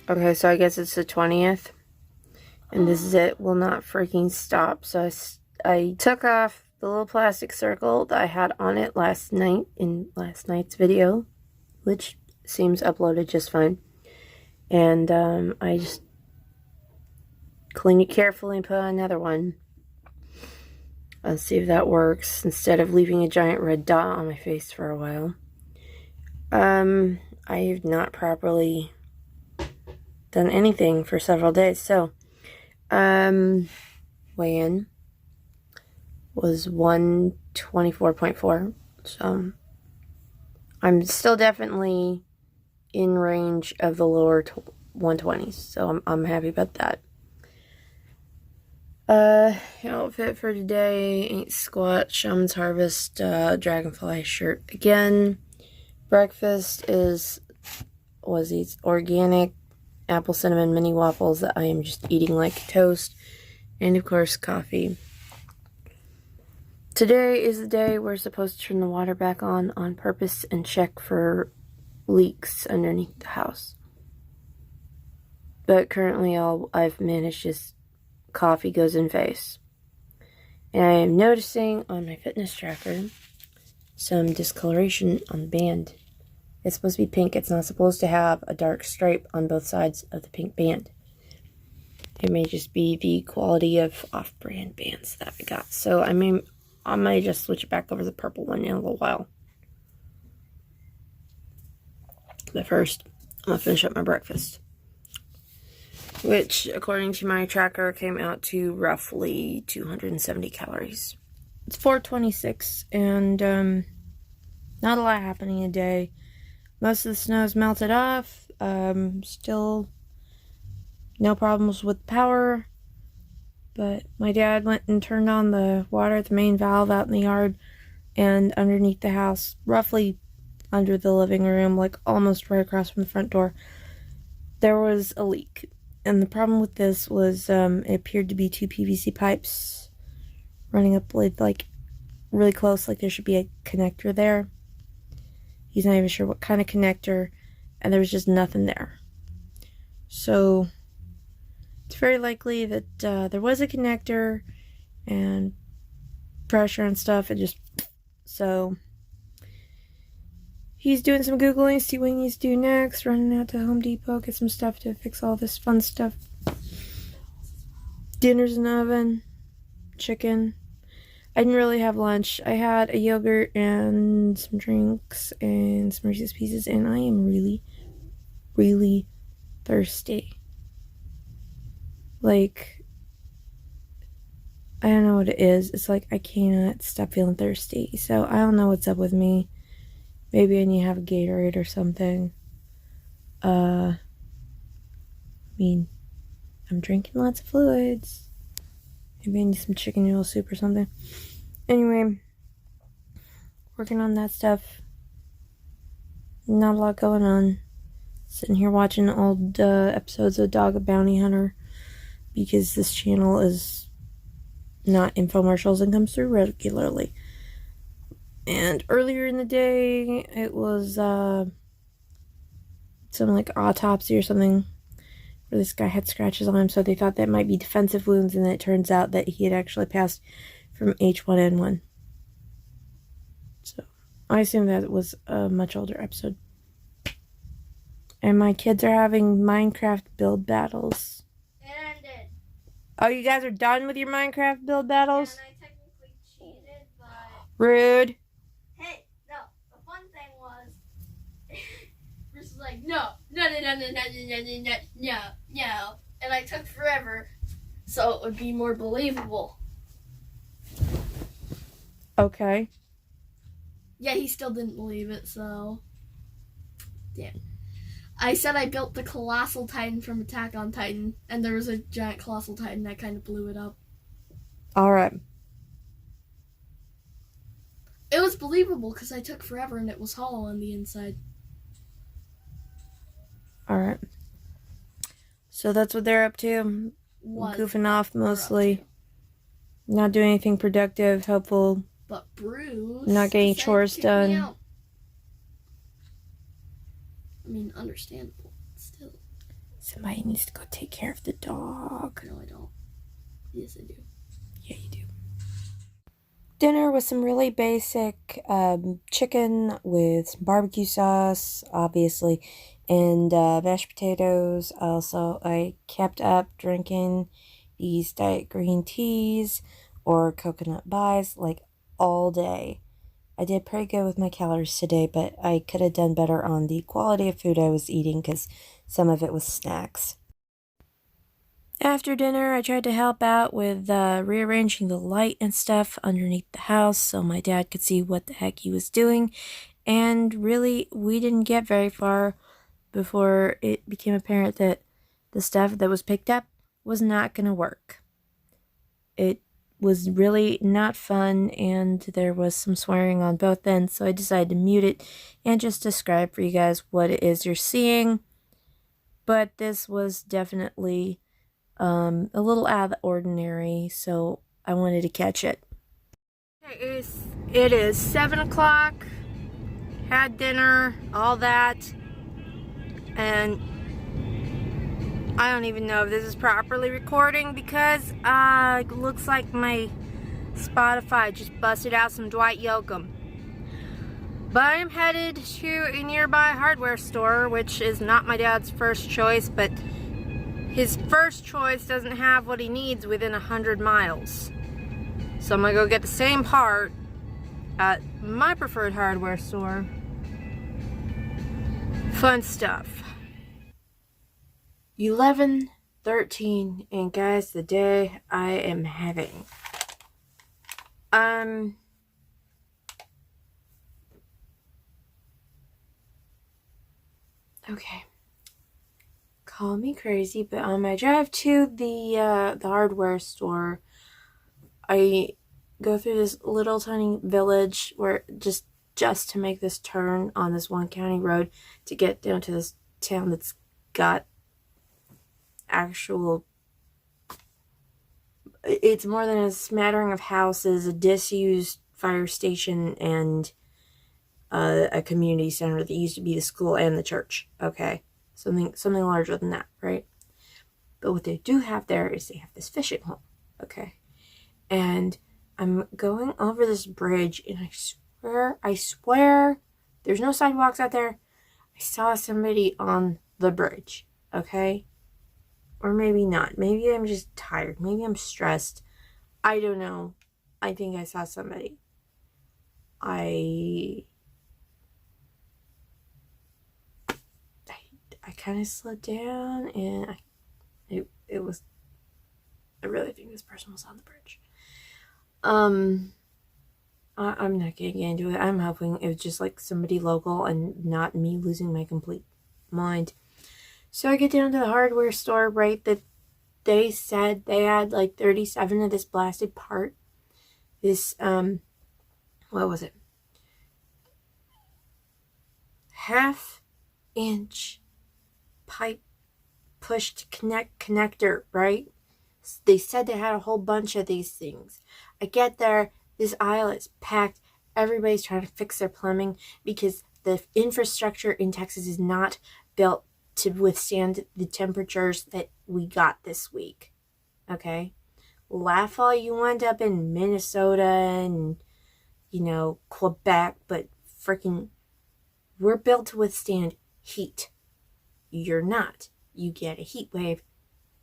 Okay, so I guess it's the 20th. And this zit will not freaking stop. So I took off the little plastic circle that I had on it last night in last night's video, which seems uploaded just fine. And I just clean it carefully and put on another one. Let's see if that works instead of leaving a giant red dot on my face for a while. I have not properly done anything for several days, so weigh-in was 124.4, so I'm still definitely in range of the lower 120s, so I'm happy about that. Outfit for today ain't squat. Shaman's Harvest Dragonfly shirt again. Breakfast was these organic apple cinnamon mini waffles that I am just eating like toast, and of course coffee. Today is the day we're supposed to turn the water back on purpose and check for leaks underneath the house. But currently all I've managed is coffee goes in face. And I am noticing on my fitness tracker some discoloration on the band. It's supposed to be pink. It's not supposed to have a dark stripe on both sides of the pink band. It may just be the quality of off-brand bands that I got. So I might just switch it back over to the purple one in a little while. But first, I'm going to finish up my breakfast, which, according to my tracker, came out to roughly 270 calories. It's 4:26, and not a lot happening today. Most of the snow's melted off. Still no problems with power. But my dad went and turned on the water at the main valve out in the yard and underneath the house, roughly under the living room, like almost right across from the front door. There was a leak. And the problem with this was it appeared to be two PVC pipes running up like really close, like there should be a connector there. He's not even sure what kind of connector, and there was just nothing there. So it's very likely that there was a connector and pressure and stuff, and just so he's doing some Googling, see what he needs to do next, running out to Home Depot, get some stuff to fix all this fun stuff. Dinner's in the oven, chicken. I didn't really have lunch. I had a yogurt and some drinks and some Reese's Pieces, and I am really, really thirsty. Like, I don't know what it is. It's like I cannot stop feeling thirsty. So I don't know what's up with me. Maybe I need to have a Gatorade or something. I'm drinking lots of fluids. Maybe I need some chicken noodle soup or something. Anyway, working on that stuff. Not a lot going on. Sitting here watching old episodes of Dog a Bounty Hunter, because this channel is not infomercials and comes through regularly. And earlier in the day, it was some like autopsy or something, where this guy had scratches on him, so they thought that might be defensive wounds, and then it turns out that he had actually passed from H1N1. So I assume that was a much older episode. And my kids are having Minecraft build battles. It ended. Oh, you guys are done with your Minecraft build battles? Yeah, and I technically cheated, but... Rude. Hey, no, the fun thing was... Bruce was like, no. And I took forever, so it would be more believable. Okay. Yeah, he still didn't believe it, so... Yeah. I said I built the Colossal Titan from Attack on Titan, and there was a giant Colossal Titan that kind of blew it up. Alright. It was believable because I took forever and it was hollow on the inside. Alright. So that's what they're up to. Goofing off mostly. Not doing anything productive, helpful. But Bruce... Not getting chores done. I mean, understandable, still. So Somebody needs to go take care of the dog. No, I don't. Yes, I do. Yeah, you do. Dinner was some really basic chicken with some barbecue sauce, obviously, and mashed potatoes. Also, I kept up drinking these diet green teas or coconut buys like all day. I did pretty good with my calories today, but I could have done better on the quality of food I was eating because some of it was snacks. After dinner, I tried to help out with rearranging the light and stuff underneath the house so my dad could see what the heck he was doing. And really, we didn't get very far before it became apparent that the stuff that was picked up was not going to work. It was really not fun, and there was some swearing on both ends, so I decided to mute it and just describe for you guys what it is you're seeing. But this was definitely a little out of the ordinary, so I wanted to catch it. Okay, it is 7 o'clock, had dinner, all that, and I don't even know if this is properly recording because it looks like my Spotify just busted out some Dwight Yoakam. But I'm headed to a nearby hardware store, which is not my dad's first choice, but his first choice doesn't have what he needs within 100 miles. So I'm gonna go get the same part at my preferred hardware store. Fun stuff. 11:13, and guys, the day I am having. Okay. Call me crazy, but on my drive to the hardware store, I go through this little tiny village where just to make this turn on this one county road to get down to this town that's got actual. It's more than a smattering of houses, a disused fire station, and a community center that used to be the school and the church. Okay. Something larger than that, right? But what they do have there is they have this fishing hole, okay? And I'm going over this bridge, and I swear, there's no sidewalks out there. I saw somebody on the bridge, okay? Or maybe not. Maybe I'm just tired. Maybe I'm stressed. I don't know. I think I saw somebody. I kind of slowed down, and it was. I really think this person was on the bridge. I'm not getting into it. I'm hoping it was just like somebody local and not me losing my complete mind. So I get down to the hardware store, right? That they said they had like 37 of this blasted part. This what was it? Half-inch pipe pushed connector, right? They said they had a whole bunch of these things. I get there, this aisle is packed. Everybody's trying to fix their plumbing because the infrastructure in Texas is not built to withstand the temperatures that we got this week. Okay? Laugh all you want up in Minnesota and, Quebec, but freaking, we're built to withstand heat. You're not. You get a heat wave,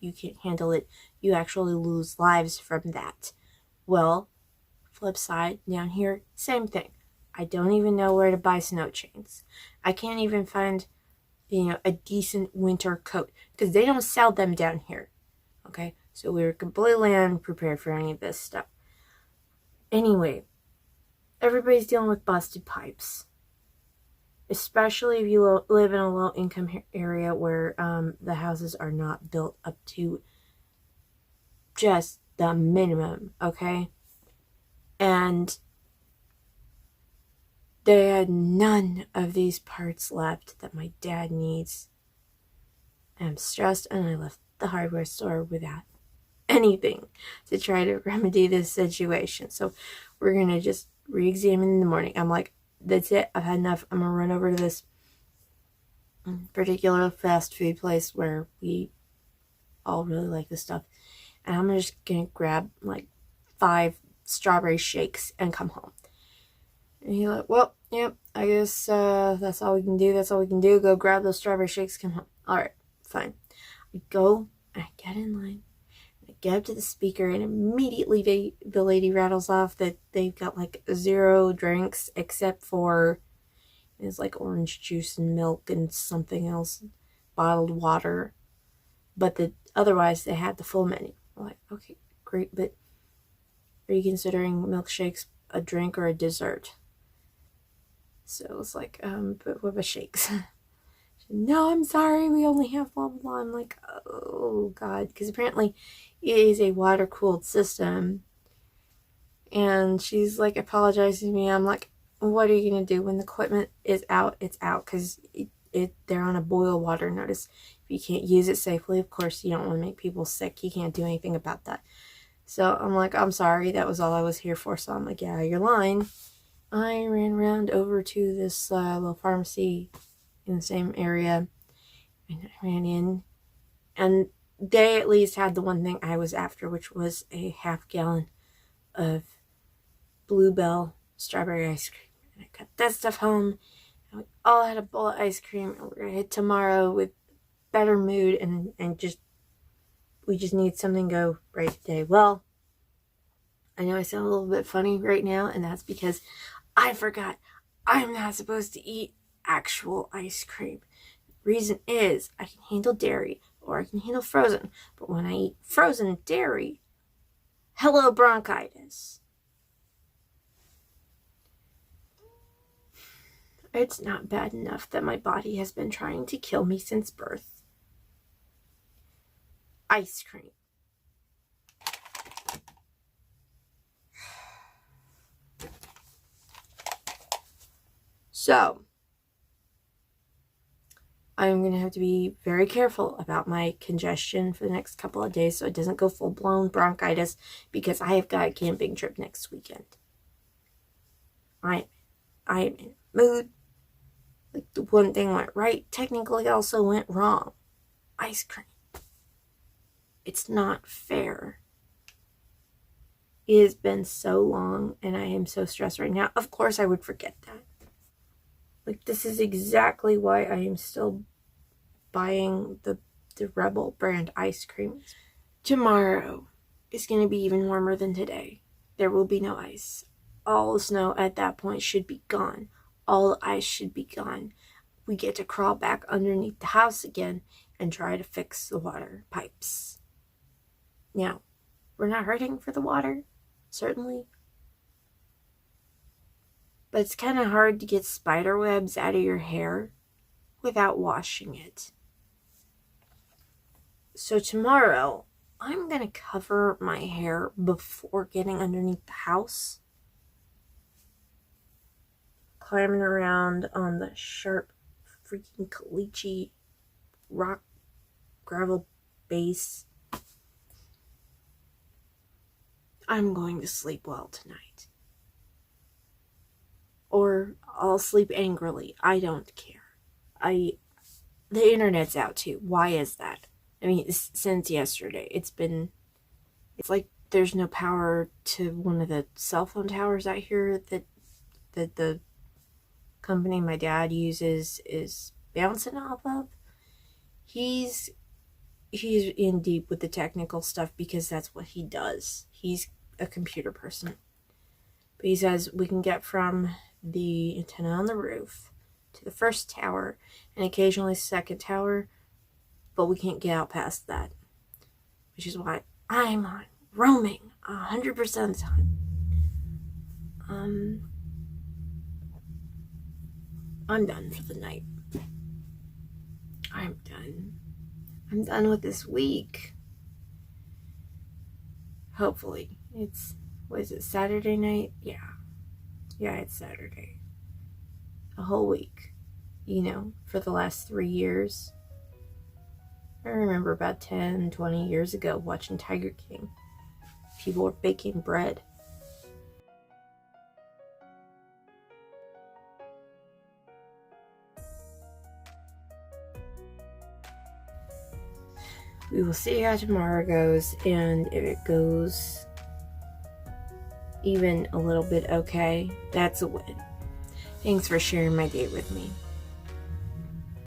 you can't handle it, you actually lose lives from that. Well, flip side, down here, same thing. I don't even know where to buy snow chains. I can't even find, a decent winter coat because they don't sell them down here. Okay, so we were completely unprepared for any of this stuff. Anyway, everybody's dealing with busted pipes. Especially if you live in a low-income area where the houses are not built up to just the minimum, okay? And they had none of these parts left that my dad needs. I'm stressed, and I left the hardware store without anything to try to remedy this situation. So we're going to just re-examine in the morning. I'm like, that's it. I've had enough. I'm going to run over to this particular fast food place where we all really like this stuff. And I'm just gonna grab like 5 strawberry shakes and come home. And he's like, well, yep, I guess that's all we can do. That's all we can do. Go grab those strawberry shakes, come home. All right, fine. I go, I get in line, I get up to the speaker, and immediately the lady rattles off that they've got like 0 drinks except for it's like orange juice and milk and something else, bottled water. But otherwise they had the full menu. I'm like, okay, great, but are you considering milkshakes a drink or a dessert? So it was like, but what about shakes? No, I'm sorry, we only have blah blah blah. I'm like, oh god, because apparently it is a water cooled system. And she's like apologizing to me. I'm like, what are you gonna do when the equipment is out? It's out because they're on a boil water notice. If you can't use it safely, of course you don't want to make people sick. You can't do anything about that. So I'm like, I'm sorry, that was all I was here for. So I'm like, yeah, you're lying. I ran around over to this little pharmacy in the same area, and I ran in, and they at least had the one thing I was after, which was a half gallon of Bluebell strawberry ice cream. And I got that stuff home, and we all had a bowl of ice cream, and we're gonna hit tomorrow with better mood, and we just need something to go right today. Well, I know I sound a little bit funny right now, and that's because I forgot I'm not supposed to eat actual ice cream. Reason is I can handle dairy or I can handle frozen, but when I eat frozen dairy, hello bronchitis. It's not bad enough that my body has been trying to kill me since birth. Ice cream. So, I'm going to have to be very careful about my congestion for the next couple of days so it doesn't go full-blown bronchitis because I have got a camping trip next weekend. I am in a mood. Like, the one thing went right, technically also went wrong. Ice cream. It's not fair. It has been so long and I am so stressed right now. Of course I would forget that. Like, this is exactly why I am still buying the Rebel brand ice cream. Tomorrow is going to be even warmer than today. There will be no ice. All the snow at that point should be gone. All the ice should be gone. We get to crawl back underneath the house again and try to fix the water pipes. Now, we're not hurting for the water, certainly. But it's kind of hard to get spider webs out of your hair without washing it. So tomorrow, I'm going to cover my hair before getting underneath the house. Climbing around on the sharp, freaking caliche rock gravel base. I'm going to sleep well tonight. Or I'll sleep angrily. I don't care. The internet's out too. Why is that? I mean, since yesterday, it's like there's no power to one of the cell phone towers out here that the company my dad uses is bouncing off of. He's in deep with the technical stuff because that's what he does. He's a computer person. But he says we can get from the antenna on the roof to the first tower and occasionally second tower, but we can't get out past that, which is why I'm on roaming 100% of the time. I'm done for the night. I'm done with this week. Hopefully. Was it Saturday night? Yeah, it's Saturday. A whole week. For the last 3 years. I remember about 10, 20 years ago watching Tiger King. People were baking bread. We will see how tomorrow goes, and if it goes even a little bit okay, that's a win. Thanks for sharing my day with me.